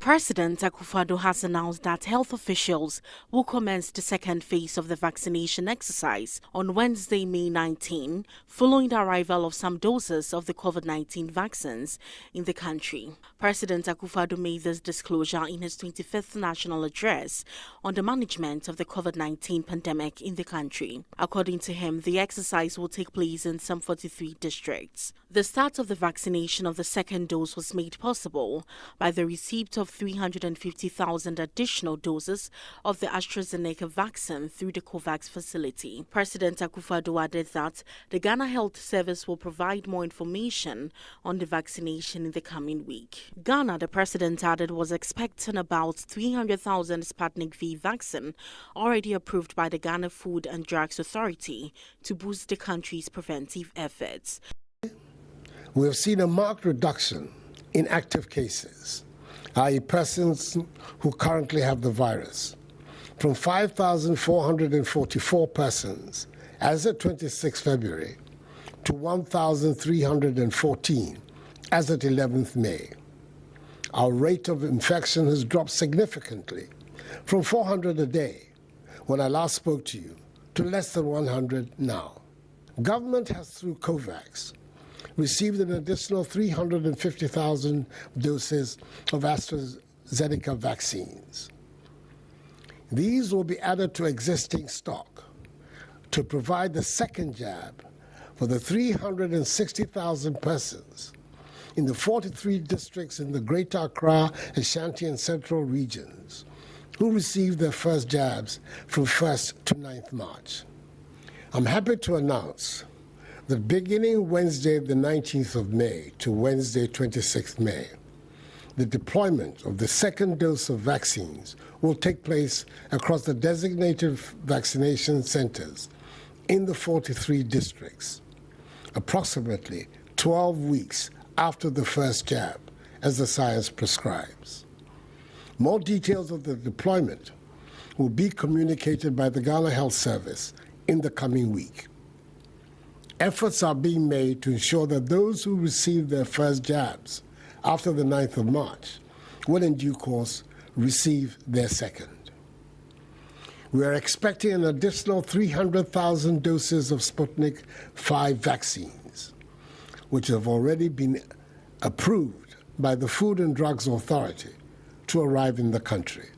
President Akufo-Addo has announced that health officials will commence the second phase of the vaccination exercise on Wednesday, May 19, following the arrival of some doses of the COVID-19 vaccines in the country. President Akufo-Addo made this disclosure in his 25th national address on the management of the COVID-19 pandemic in the country. According to him, the exercise will take place in some 43 districts. The start of the vaccination of the second dose was made possible by the receipt of 350,000 additional doses of the AstraZeneca vaccine through the COVAX facility. President Akufo-Addo added that the Ghana Health Service will provide more information on the vaccination in the coming week. Ghana, the president added, was expecting about 300,000 Sputnik V vaccine already approved by the Ghana Food and Drugs Authority to boost the country's preventive efforts. We have seen a marked reduction in active cases, i.e. persons who currently have the virus, from 5,444 persons as of 26 February to 1,314 as at 11th May. Our rate of infection has dropped significantly from 400 a day when I last spoke to you to less than 100 now. Government has, through COVAX, received an additional 350,000 doses of AstraZeneca vaccines. These will be added to existing stock to provide the second jab for the 360,000 persons in the 43 districts in the Greater Accra, Ashanti and Central regions who received their first jabs from 1st to 9th March. I'm happy to announce that beginning Wednesday, the 19th of May to Wednesday, 26th May, the deployment of the second dose of vaccines will take place across the designated vaccination centers in the 43 districts, approximately 12 weeks after the first jab, as the science prescribes. More details of the deployment will be communicated by the Ghana Health Service in the coming week. Efforts are being made to ensure that those who receive their first jabs after the 9th of March will in due course receive their second. We are expecting an additional 300,000 doses of Sputnik V vaccines, which have already been approved by the Food and Drugs Authority to arrive in the country.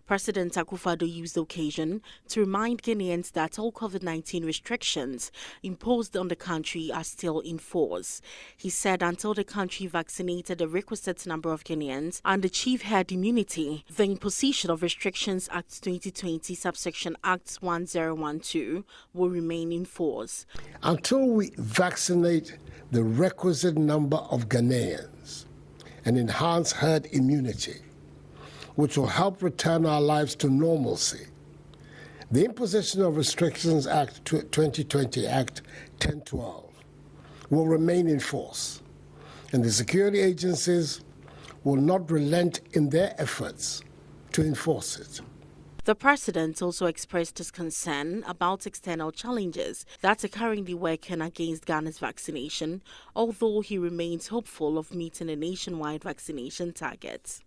President Akufo-Addo used the occasion to remind Ghanaians that all COVID-19 restrictions imposed on the country are still in force. He said until the country vaccinated the requisite number of Ghanaians and achieve herd immunity, the imposition of Restrictions Act 2020, subsection Act 1012, will remain in force. Until we vaccinate the requisite number of Ghanaians and enhance herd immunity, which will help return our lives to normalcy, the imposition of Restrictions Act 2020, Act 1012, will remain in force, and the security agencies will not relent in their efforts to enforce it. The president also expressed his concern about external challenges that are currently working against Ghana's vaccination, although he remains hopeful of meeting the nationwide vaccination targets.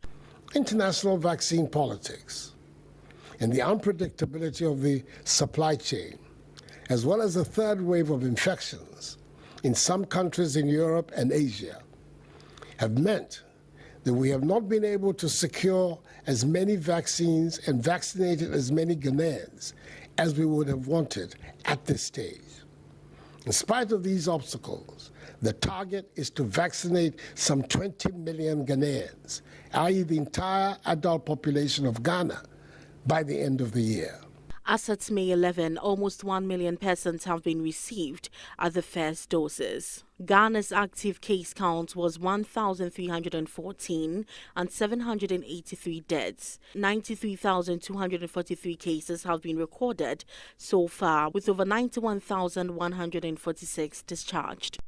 International vaccine politics and the unpredictability of the supply chain, as well as the third wave of infections in some countries in Europe and Asia, have meant that we have not been able to secure as many vaccines and vaccinated as many Ghanaians as we would have wanted at this stage. In spite of these obstacles, the target is to vaccinate some 20 million Ghanaians, i.e. the entire adult population of Ghana, by the end of the year. As at May 11, almost 1 million persons have been received at the first doses. Ghana's active case count was 1,314 and 783 deaths. 93,243 cases have been recorded so far, with over 91,146 discharged.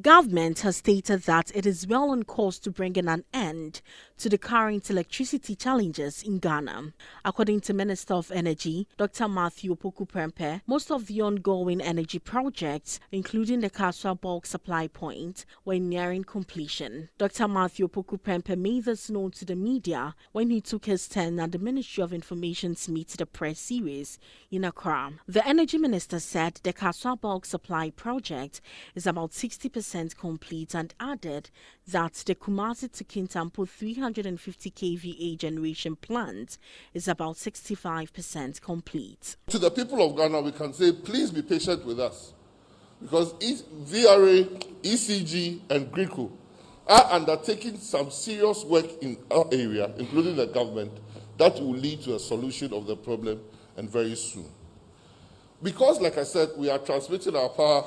government has stated that it is well on course to bring in an end to the current electricity challenges in Ghana. According to Minister of Energy, Dr. Matthew Opoku Prempeh, most of the ongoing energy projects, including the Kaswa bulk supply point, were nearing completion. Dr. Matthew Opoku Prempeh made this known to the media when he took his turn at the Ministry of Information's Meet the Press series in Accra. The Energy Minister said the Kaswa bulk supply project is about 60% complete and added that the Kumasi to Kintampo 350 kVA generation plant is about 65% complete. To the people of Ghana, we can say, please be patient with us, because VRA, ECG, and GRICO are undertaking some serious work in our area, including the government, that will lead to a solution of the problem, and very soon. Because, like I said, we are transmitting our power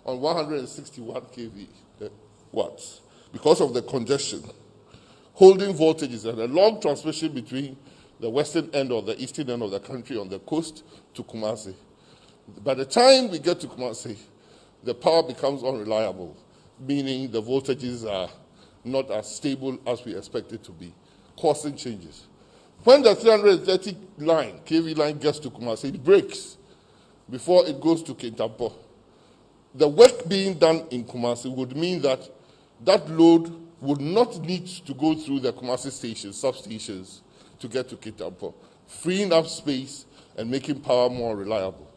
on 161 kV watts because of the congestion, holding voltages and a long transmission between the western end or the eastern end of the country on the coast to Kumasi. By the time we get to Kumasi, the power becomes unreliable, meaning the voltages are not as stable as we expect it to be, causing changes. When the 330 kV line gets to Kumasi, it breaks before it goes to Kintampo. The work being done in Kumasi would mean that that load would not need to go through the Kumasi stations, substations, to get to Kintampo, freeing up space and making power more reliable.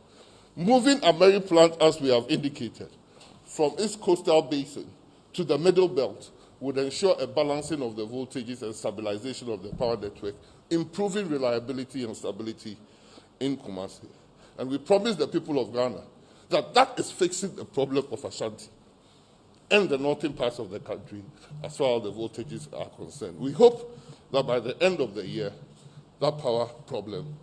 Moving a Mary plant, as we have indicated, from its coastal basin to the middle belt would ensure a balancing of the voltages and stabilization of the power network, improving reliability and stability in Kumasi. And we promise the people of Ghana that that is fixing the problem of Ashanti and the northern parts of the country as far as the voltages are concerned. We hope that by the end of the year, that power problem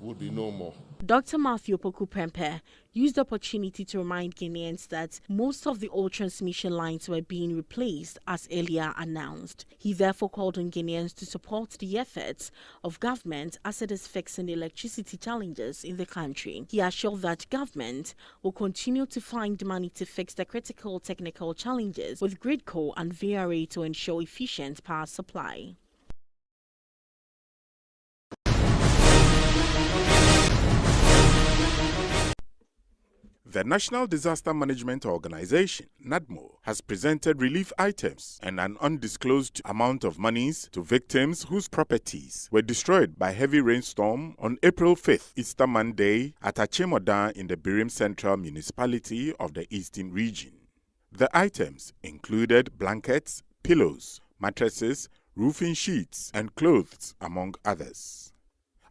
will be no more. Dr. Matthew Opoku Prempeh used the opportunity to remind Guineans that most of the old transmission lines were being replaced as earlier announced. He therefore called on Guineans to support the efforts of government as it is fixing the electricity challenges in the country. He assured that government will continue to find money to fix the critical technical challenges with GRIDCO and VRA to ensure efficient power supply. The National Disaster Management Organization, NADMO, has presented relief items and an undisclosed amount of monies to victims whose properties were destroyed by heavy rainstorm on April 5th, Easter Monday, at Achemodan in the Birim Central Municipality of the Eastern Region. The items included blankets, pillows, mattresses, roofing sheets, and clothes, among others.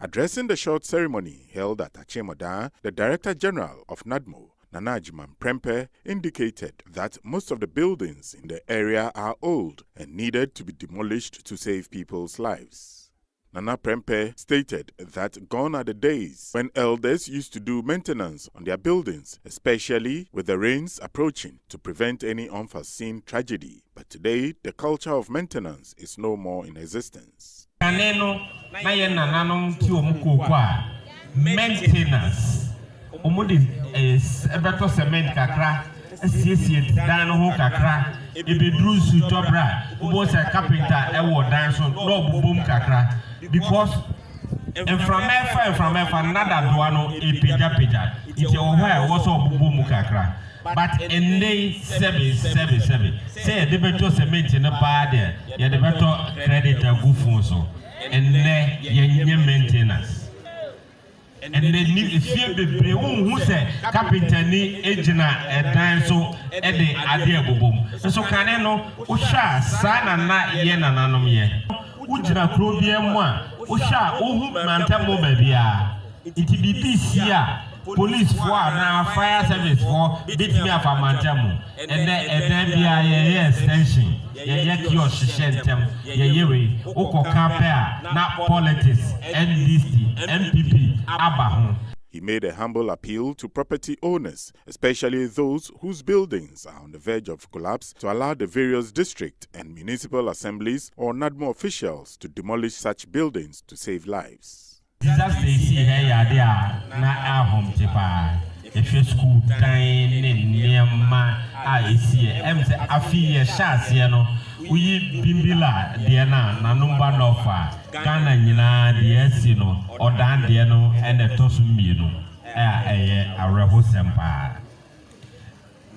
Addressing the short ceremony held at Achemodan, the Director General of NADMO, Nana Ajiman Prempeh, indicated that most of the buildings in the area are old and needed to be demolished to save people's lives. Nana Prempeh stated that gone are the days when elders used to do maintenance on their buildings, especially with the rains approaching, to prevent any unforeseen tragedy. But today, the culture of maintenance is no more in existence. Maintenance. Is better cement kakra. Associate dan ho kakra. Ebedru su tobra. Boss a carpenter ewo dan so no boom kakra. Because from another duano e peja. It where was so boom kakra. But in day 777. Say the better cement in a bar there. Ya the better credit a good phone so. And then maintenance. And then if you who say carpenter ni ejina edan so e de ade abobom so kan no wo hwa sa na ye nananom ye wo jira kro bia mu a wo hwa ohu mantamo ba bia iti BBC a police for na fire service for bit me afa mantamo and then bia ye extension ye kiosk shentem ye we wo compare na politics NDC MPP abahu. He made a humble appeal to property owners, especially those whose buildings are on the verge of collapse, to allow the various district and municipal assemblies or NADMO officials to demolish such buildings to save lives. if you school dying near my IC, MC Afi Shasiano, we Bimbila, Diana, Nanumba Nofa, Ghana Nina, Diasino, or Dan Diano, and a Tosumino, a Reho Sempa.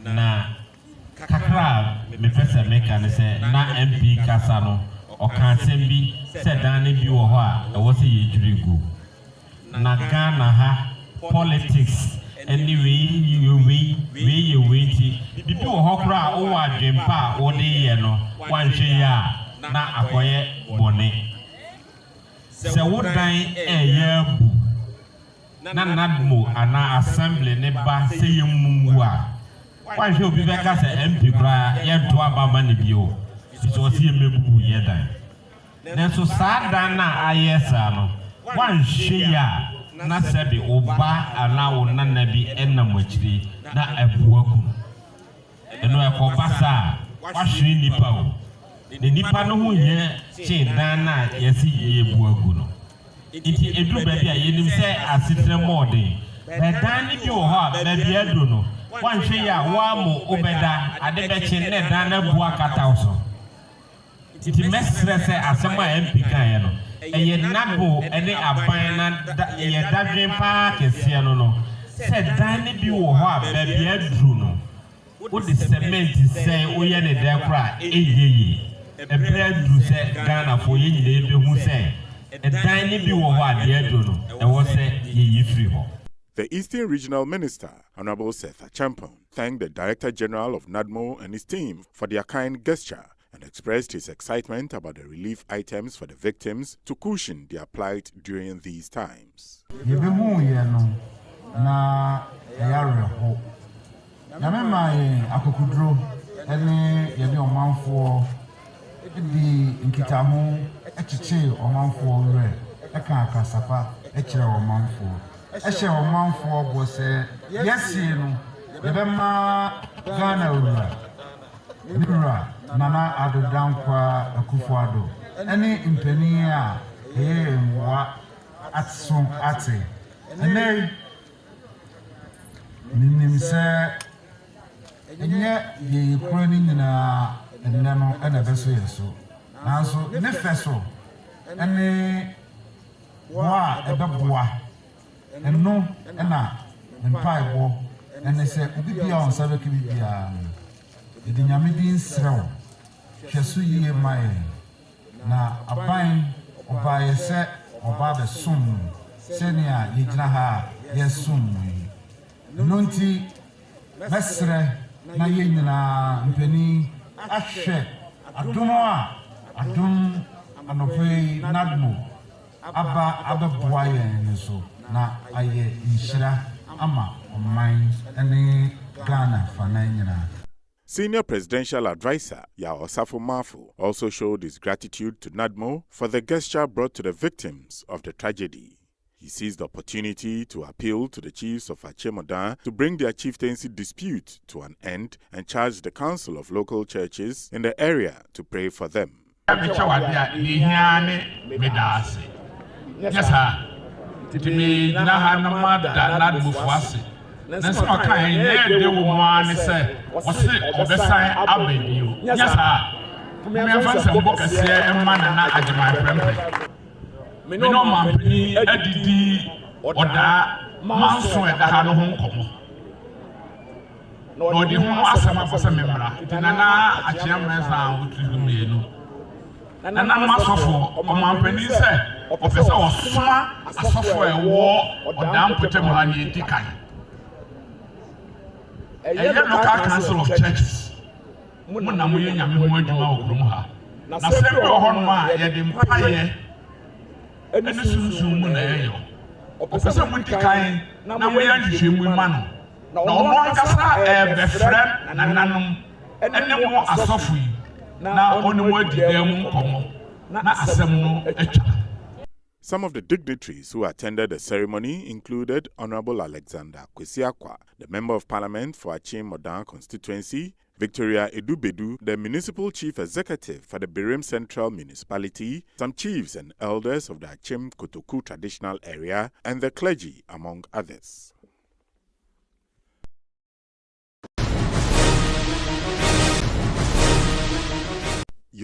Na kakra me pese me kan se na MP Kasano o kan sembi se dan bi wo ho a e wo se yedwirigu na Ghana ha politics anyway we ti bibi wo ho kra o wa dwempa wo de ye no wanhwe ya na akoye bone se wo dan eyabu na NADMO ana assembly ne ba se yemmu a why should be back as an MP cry, yet to Ababa Nibio? It was here, Mebu Yedan. Then so sad Dana, Ayesano. One share, Nasabi, Oba, and now Nanabi, and Namuchi, not a Buaku. And no, a Bassa, washing Nipao. The Nipano here, say Dana, yes, ye Buaguno. It is a good baby, I didn't say as it's a morning. But Danny, you are, baby, I don't know. One share, Wamo, Obeda, Adebeche, Dana Buakatauso. It is Mestre as some MP Kayano. A Yenabo, and they are buying a Dadrin Park, a Siano. Said Danny Buha, baby, I do know. What the cement is saying, we had a dear cry, a bread to say Ghana for ye, who say, a tiny Buha, dear Dono, and was say, ye free home. The Eastern Regional Minister, Honorable Seth Champon, thanked the Director General of NADMO and his team for their kind gesture and expressed his excitement about the relief items for the victims to cushion their plight during these times. Eshe omanfo bo se yes no yebema Ghana ura nura nana adodankwa akufuado ene impani a mwa atson ate ene ninim se enye ye kroni nyina enne no ene beso yeso nanso ne feso ene wa ebeboa and no, and Paibo, and they said, Ubibia on Sabakibia. The Yamidin Srow, Chasuye my na a bine or by a set or by the sum, Senia, Yijnaha, yes, sum. Nunti, Mestre, Nayina, Penny, Ashe, Aduma, Adum, and obey NADMO, Abba Boye, and so. Na aye inshira ama omai ene Ghana fananyina. Senior Presidential Advisor Yao Osafo Mafu also showed his gratitude to NADMO for the gesture brought to the victims of the tragedy. He seized the opportunity to appeal to the chiefs of Achemodan to bring their chieftaincy dispute to an end and charged the Council of Local Churches in the area to pray for them. Yes, sir. Me na ma da NADMO fuase na so kan ye de wo wan say wo se obesan abebio yes sir me fa se mbo kase e ma na agema prempe me no ma pani adidi oda manso e da ha no ho nkomo no di ho asama fo se memra na achia mesa otu mienu na masofo o ma pani se officer osuma asofo ewo odam potem ha ni edikan local council of churches mun na mo nyame ho adwuma ogrum ha na sembe ho ma ye de mpaye ene sunsun mu na ye yo officer mun tikan na mo ya nhwehwemu ma no na ono nkasa be frem na nanom ene mo asofo yi na onu mo digam komo na asem no etwa. Some of the dignitaries who attended the ceremony included Honorable Alexander Kwesiakwa, the Member of Parliament for Achemodan constituency, Victoria Edubedu, the Municipal Chief Executive for the Birim Central Municipality, some chiefs and elders of the Achem Kotoku traditional area, and the clergy, among others.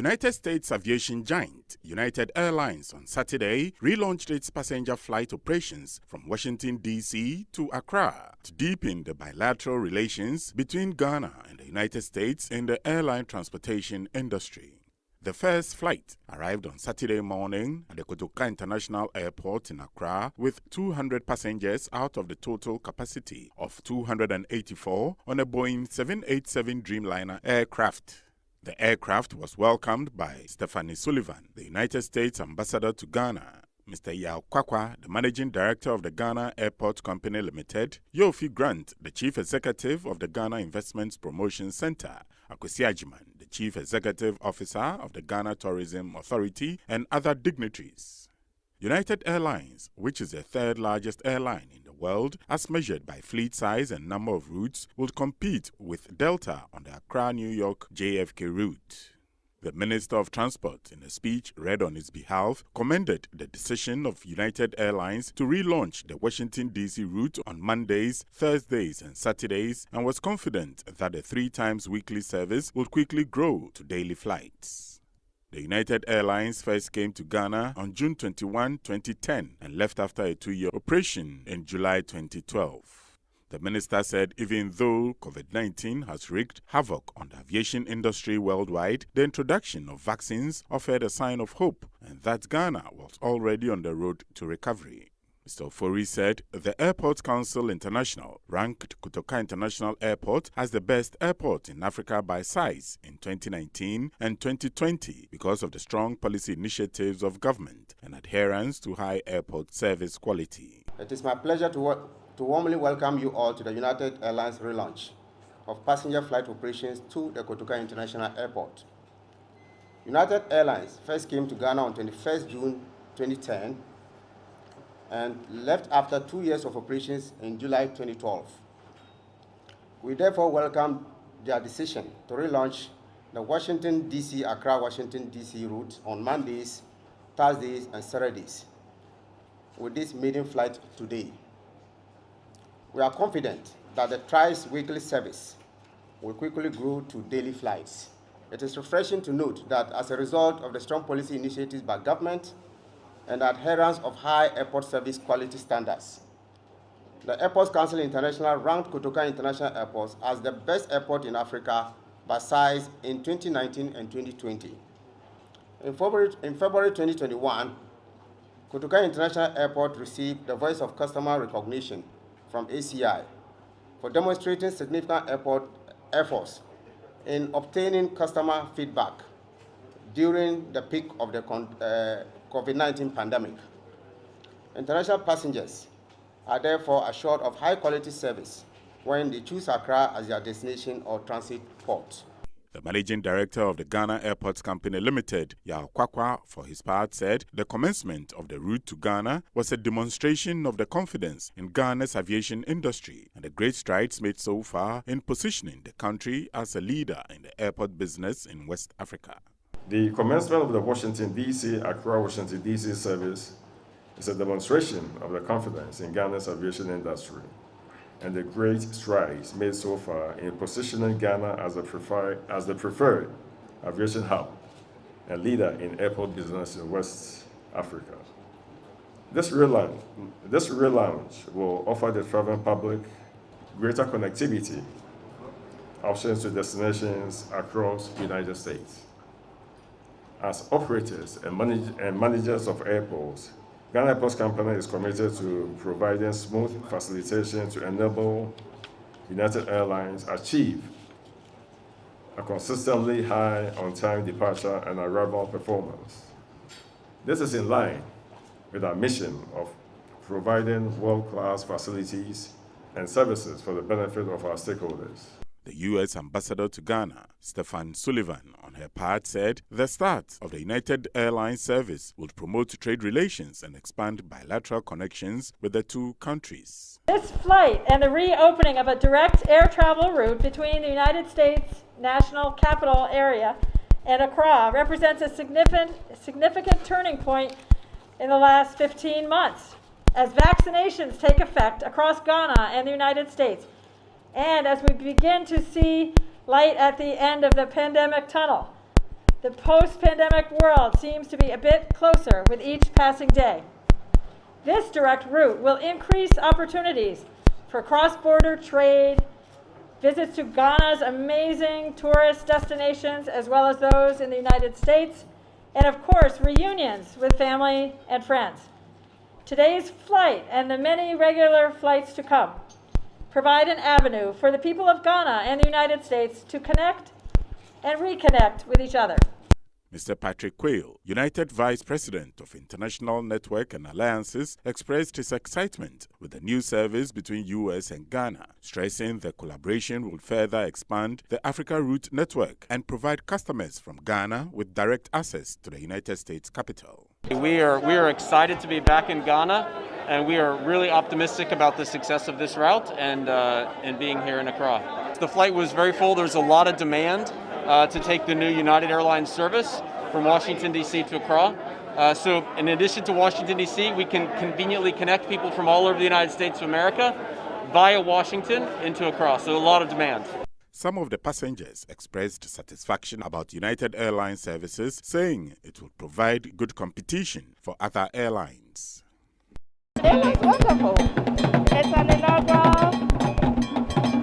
United States aviation giant United Airlines on Saturday relaunched its passenger flight operations from Washington, D.C. to Accra to deepen the bilateral relations between Ghana and the United States in the airline transportation industry. The first flight arrived on Saturday morning at the Kotoka International Airport in Accra with 200 passengers out of the total capacity of 284 on a Boeing 787 Dreamliner aircraft. The aircraft was welcomed by Stephanie Sullivan, the United States ambassador to Ghana, Mr. Yao Kwakwa, the managing director of the Ghana Airport Company Limited, Yofi Grant, the chief executive of the Ghana Investments Promotion Center, Akwesi Ajiman, the chief executive officer of the Ghana Tourism Authority, and other dignitaries. United Airlines, which is the third largest airline in the world as measured by fleet size and number of routes, will compete with Delta on the Accra-New York JFK route. The Minister of Transport, in a speech read on his behalf, commended the decision of United Airlines to relaunch the Washington, D.C. route on Mondays, Thursdays, and Saturdays, and was confident that the 3 times weekly service would quickly grow to daily flights. The United Airlines first came to Ghana on June 21, 2010, and left after a 2-year operation in July 2012. The minister said even though COVID-19 has wreaked havoc on the aviation industry worldwide, the introduction of vaccines offered a sign of hope and that Ghana was already on the road to recovery. Mr. Ofori said the Airport Council International ranked Kotoka International Airport as the best airport in Africa by size in 2019 and 2020 because of the strong policy initiatives of government and adherence to high airport service quality. It is my pleasure to warmly welcome you all to the United Airlines relaunch of passenger flight operations to the Kotoka International Airport. United Airlines first came to Ghana on 21st June 2010 and left after 2 years of operations in July 2012. We therefore welcome their decision to relaunch the Washington, D.C., Accra-Washington, D.C. route on Mondays, Thursdays, and Saturdays with this maiden flight today. We are confident that the thrice-weekly service will quickly grow to daily flights. It is refreshing to note that as a result of the strong policy initiatives by government and adherence of high airport service quality standards, the Airports Council International ranked Kotoka International Airport as the best airport in Africa by size in 2019 and 2020. In February 2021, Kotoka International Airport received the Voice of Customer recognition from ACI for demonstrating significant airport efforts in obtaining customer feedback during the peak of the COVID-19 pandemic. International passengers are therefore assured of high-quality service when they choose Accra as their destination or transit port. The managing director of the Ghana Airports Company Limited, Yao Kwakwa, for his part, said the commencement of the route to Ghana was a demonstration of the confidence in Ghana's aviation industry and the great strides made so far in positioning the country as a leader in the airport business in West Africa. The commencement of the Washington, D.C., Accra-Washington, D.C. service is a demonstration of the confidence in Ghana's aviation industry and the great strides made so far in positioning Ghana as the preferred aviation hub and leader in airport business in West Africa. This relaunch will offer the traveling public greater connectivity options to destinations across the United States. As operators and managers of airports, Ghana Airports Company is committed to providing smooth facilitation to enable United Airlines achieve a consistently high on-time departure and arrival performance. This is in line with our mission of providing world-class facilities and services for the benefit of our stakeholders. The U.S. ambassador to Ghana, Stephanie Sullivan, on her part said the start of the United Airlines service would promote trade relations and expand bilateral connections with the two countries. This flight and the reopening of a direct air travel route between the United States National Capital Area and Accra represents a significant turning point in the last 15 months as vaccinations take effect across Ghana and the United States, and as we begin to see light at the end of the pandemic tunnel. The post-pandemic world seems to be a bit closer with each passing day. This direct route will increase opportunities for cross-border trade, visits to Ghana's amazing tourist destinations, as well as those in the United States, and of course, reunions with family and friends. Today's flight and the many regular flights to come provide an avenue for the people of Ghana and the United States to connect and reconnect with each other. Mr. Patrick Quayle, United Vice President of International Network and Alliances, expressed his excitement with the new service between U.S. and Ghana, stressing the collaboration will further expand the Africa Route Network and provide customers from Ghana with direct access to the United States capital. We are excited to be back in Ghana, and we are really optimistic about the success of this route and being here in Accra. The flight was very full. There's a lot of demand to take the new United Airlines service from Washington, D.C. to Accra. So in addition to Washington, D.C., we can conveniently connect people from all over the United States of America via Washington into Accra. So a lot of demand. Some of the passengers expressed satisfaction about United Airlines services, saying it will provide good competition for other airlines. It was wonderful. It's an inaugural.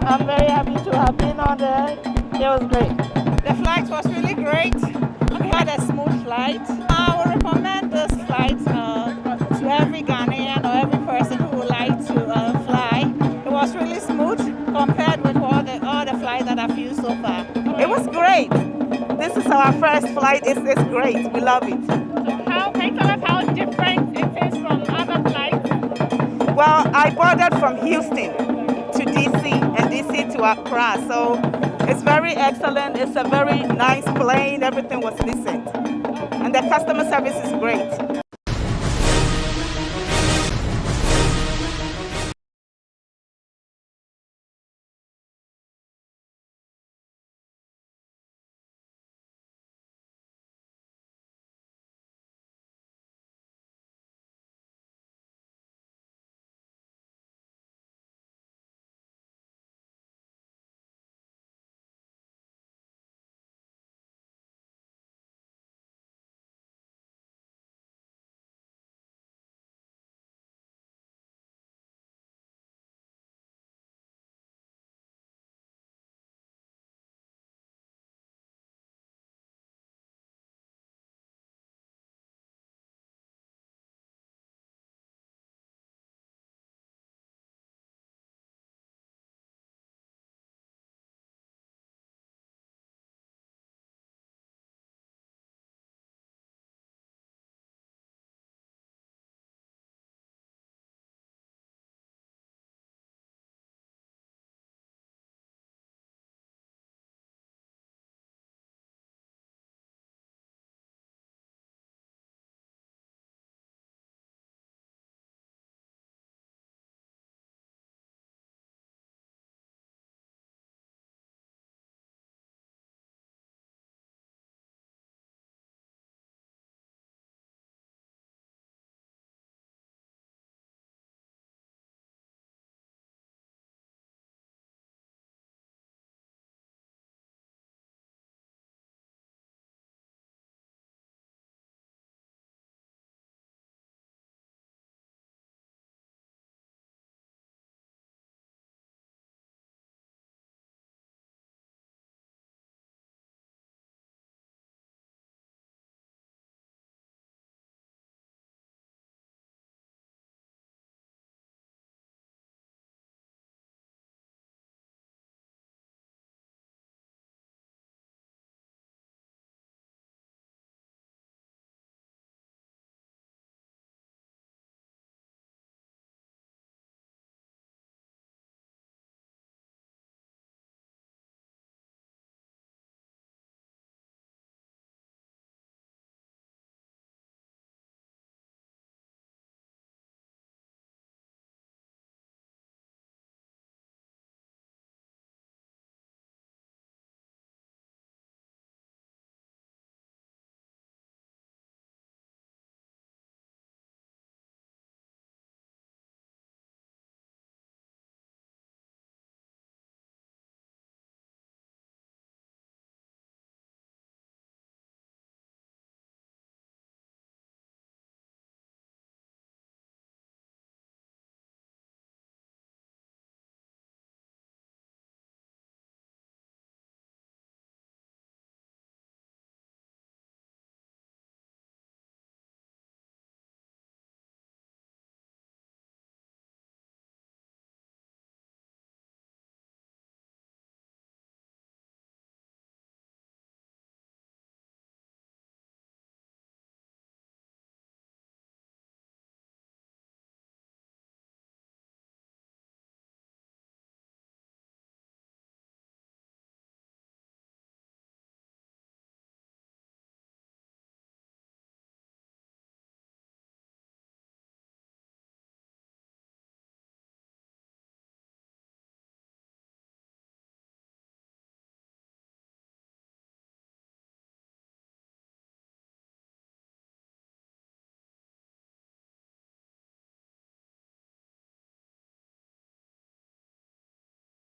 I'm very happy to have been on there. It was great. The flight was really great. We had a smooth flight. I would recommend this flight to every Ghanaian or every person who would like to fly. It was really smooth compared with all the flights that I've used so far. It was great. This is our first flight. It's great. We love it. So can you tell us how different it is from other flights? Well, I boarded from Houston to DC and DC to Accra. So it's very excellent. It's a very nice plane. Everything was decent. And the customer service is great.